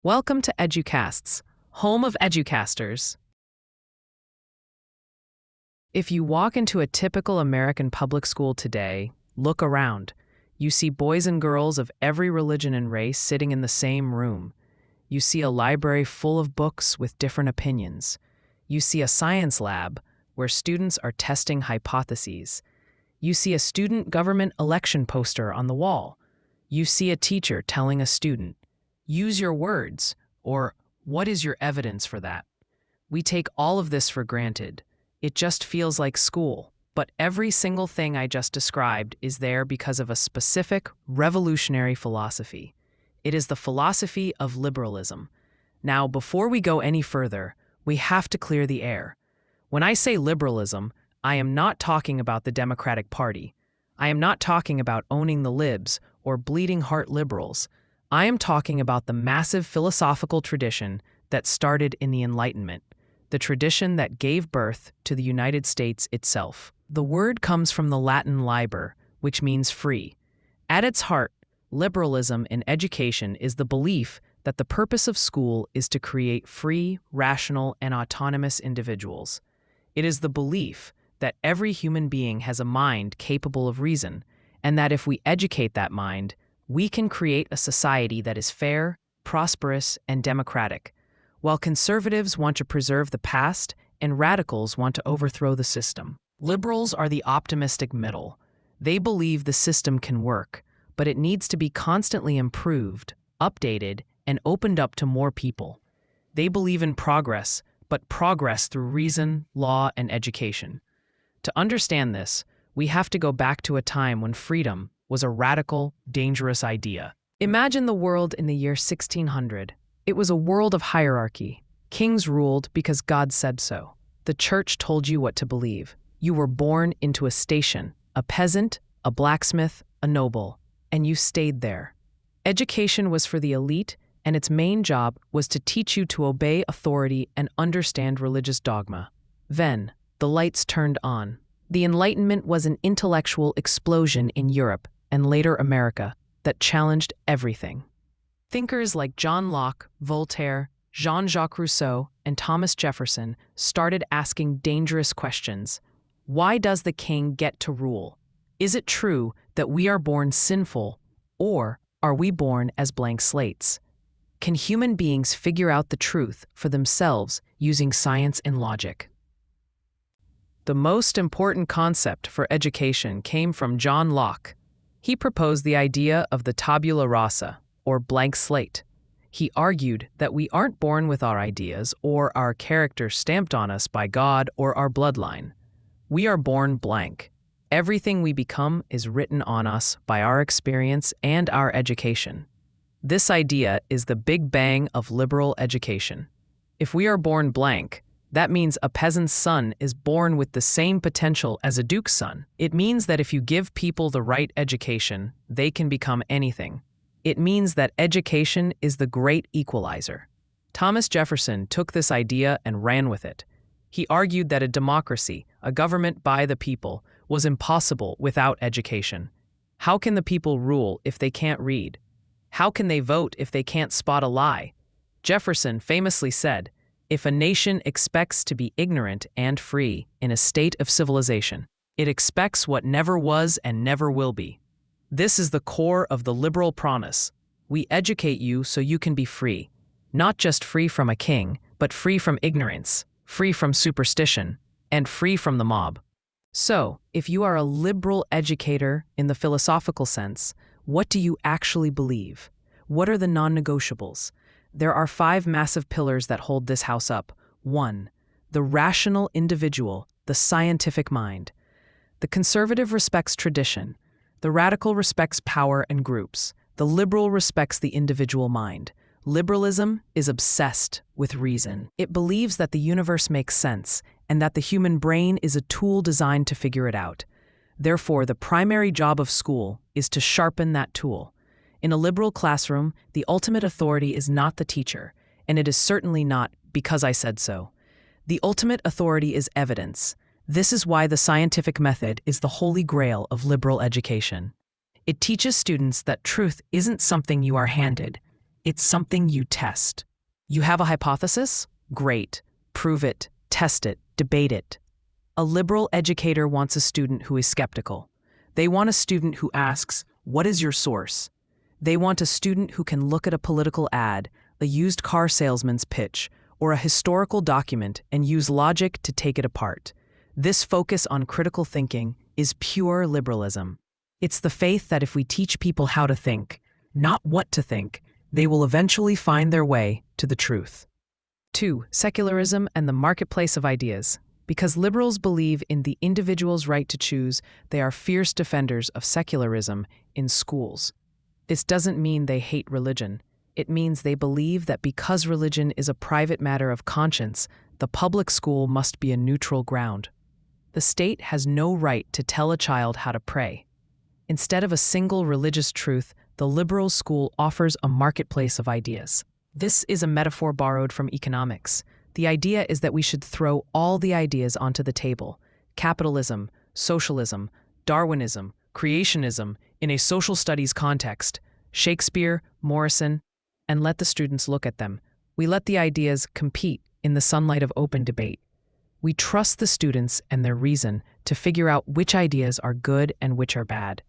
Welcome to EduCasts, home of EduCasters. If you walk into a typical American public school today, look around. You see boys and girls of every religion and race sitting in the same room. You see a library full of books with different opinions. You see a science lab where students are testing hypotheses. You see a student government election poster on the wall. You see a teacher telling a student, "Use your words," or "What is your evidence for that?" We take all of this for granted. It just feels like school. But every single thing I just described is there because of a specific, revolutionary philosophy. It is the philosophy of liberalism. Now, before we go any further, we have to clear the air. When I say liberalism, I am not talking about the Democratic Party. I am not talking about owning the libs or bleeding heart liberals. I am talking about the massive philosophical tradition that started in the Enlightenment, the tradition that gave birth to the United States itself. The word comes from the Latin liber, which means free. At its heart, liberalism in education is the belief that the purpose of school is to create free, rational, and autonomous individuals. It is the belief that every human being has a mind capable of reason, and that if we educate that mind, we can create a society that is fair, prosperous, and democratic, while conservatives want to preserve the past and radicals want to overthrow the system. Liberals are the optimistic middle. They believe the system can work, but it needs to be constantly improved, updated, and opened up to more people. They believe in progress, but progress through reason, law, and education. To understand this, we have to go back to a time when freedom was a radical, dangerous idea. Imagine the world in the year 1600. It was a world of hierarchy. Kings ruled because God said so. The church told you what to believe. You were born into a station, a peasant, a blacksmith, a noble, and you stayed there. Education was for the elite, and its main job was to teach you to obey authority and understand religious dogma. Then, the lights turned on. The Enlightenment was an intellectual explosion in Europe and later America that challenged everything. Thinkers like John Locke, Voltaire, Jean-Jacques Rousseau, and Thomas Jefferson started asking dangerous questions. Why does the king get to rule? Is it true that we are born sinful, or are we born as blank slates? Can human beings figure out the truth for themselves using science and logic? The most important concept for education came from John Locke. He proposed the idea of the tabula rasa, or blank slate. He argued that we aren't born with our ideas or our character stamped on us by God or our bloodline. We are born blank. Everything we become is written on us by our experience and our education. This idea is the big bang of liberal education. If we are born blank, that means a peasant's son is born with the same potential as a duke's son. It means that if you give people the right education, they can become anything. It means that education is the great equalizer. Thomas Jefferson took this idea and ran with it. He argued that a democracy, a government by the people, was impossible without education. How can the people rule if they can't read? How can they vote if they can't spot a lie? Jefferson famously said, "If a nation expects to be ignorant and free in a state of civilization, it expects what never was and never will be." This is the core of the liberal promise. We educate you so you can be free. Not just free from a king, but free from ignorance, free from superstition, and free from the mob. So, if you are a liberal educator in the philosophical sense, what do you actually believe? What are the non-negotiables? There are 5 massive pillars that hold this house up. 1. The rational individual, the scientific mind. The conservative respects tradition. The radical respects power and groups. The liberal respects the individual mind. Liberalism is obsessed with reason. It believes that the universe makes sense and that the human brain is a tool designed to figure it out. Therefore, the primary job of school is to sharpen that tool. In a liberal classroom, the ultimate authority is not the teacher, and it is certainly not because I said so. The ultimate authority is evidence. This is why the scientific method is the holy grail of liberal education. It teaches students that truth isn't something you are handed. It's something you test. You have a hypothesis? Great. Prove it, test it, debate it. A liberal educator wants a student who is skeptical. They want a student who asks, "What is your source?" They want a student who can look at a political ad, a used car salesman's pitch, or a historical document and use logic to take it apart. This focus on critical thinking is pure liberalism. It's the faith that if we teach people how to think, not what to think, they will eventually find their way to the truth. 2. Secularism and the marketplace of ideas. Because liberals believe in the individual's right to choose, they are fierce defenders of secularism in schools. This doesn't mean they hate religion. It means they believe that because religion is a private matter of conscience, the public school must be a neutral ground. The state has no right to tell a child how to pray. Instead of a single religious truth, the liberal school offers a marketplace of ideas. This is a metaphor borrowed from economics. The idea is that we should throw all the ideas onto the table: capitalism, socialism, Darwinism, creationism, in a social studies context, Shakespeare, Morrison, and let the students look at them. We let the ideas compete in the sunlight of open debate. We trust the students and their reason to figure out which ideas are good and which are bad.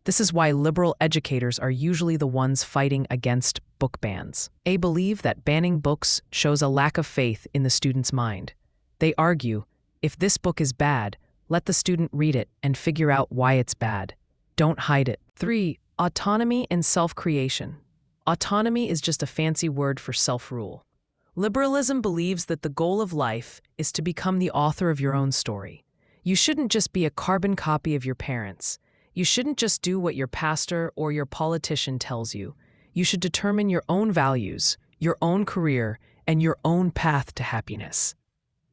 This is why liberal educators are usually the ones fighting against book bans. They believe that banning books shows a lack of faith in the student's mind. They argue, if this book is bad, let the student read it and figure out why it's bad. Don't hide it. 3. Autonomy and self-creation. Autonomy is just a fancy word for self-rule. Liberalism believes that the goal of life is to become the author of your own story. You shouldn't just be a carbon copy of your parents. You shouldn't just do what your pastor or your politician tells you. You should determine your own values, your own career, and your own path to happiness.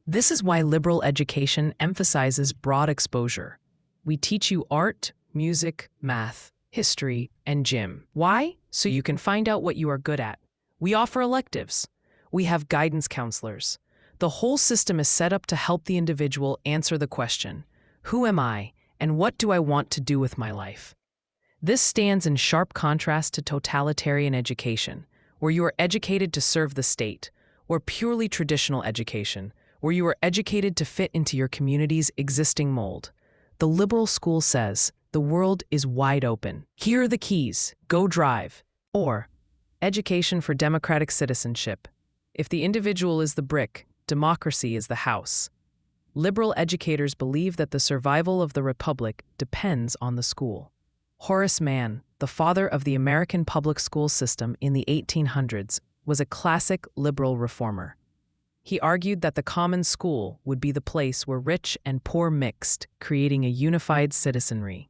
This is why liberal education emphasizes broad exposure. We teach you art, music, math, history, and gym. Why? So you can find out what you are good at. We offer electives. We have guidance counselors. The whole system is set up to help the individual answer the question, who am I, and what do I want to do with my life? This stands in sharp contrast to totalitarian education, where you are educated to serve the state, or purely traditional education, where you are educated to fit into your community's existing mold. The liberal school says, the world is wide open. Here are the keys. Go drive. Or, education for democratic citizenship. If the individual is the brick, democracy is the house. Liberal educators believe that the survival of the republic depends on the school. Horace Mann, the father of the American public school system in the 1800s, was a classic liberal reformer. He argued that the common school would be the place where rich and poor mixed, creating a unified citizenry.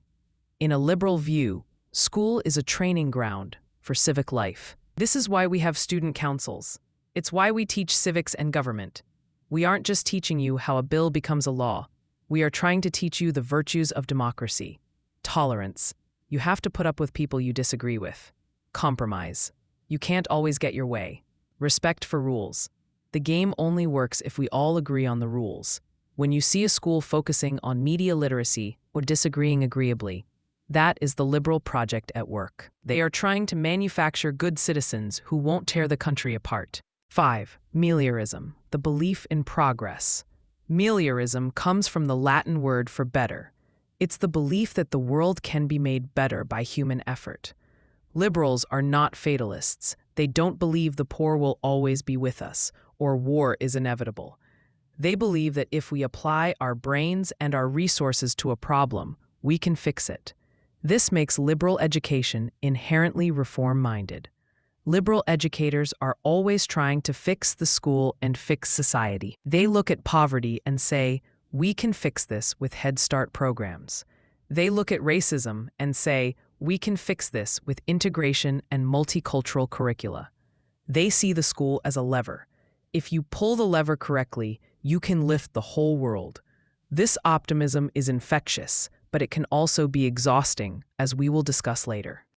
In a liberal view, school is a training ground for civic life. This is why we have student councils. It's why we teach civics and government. We aren't just teaching you how a bill becomes a law. We are trying to teach you the virtues of democracy. Tolerance. You have to put up with people you disagree with. Compromise. You can't always get your way. Respect for rules. The game only works if we all agree on the rules. When you see a school focusing on media literacy or disagreeing agreeably, that is the liberal project at work. They are trying to manufacture good citizens who won't tear the country apart. 5. Meliorism, the belief in progress. Meliorism comes from the Latin word for better. It's the belief that the world can be made better by human effort. Liberals are not fatalists. They don't believe the poor will always be with us, or war is inevitable. They believe that if we apply our brains and our resources to a problem, we can fix it. This makes liberal education inherently reform-minded. Liberal educators are always trying to fix the school and fix society. They look at poverty and say, we can fix this with Head Start programs. They look at racism and say, we can fix this with integration and multicultural curricula. They see the school as a lever. If you pull the lever correctly, you can lift the whole world. This optimism is infectious, but it can also be exhausting, as we will discuss later.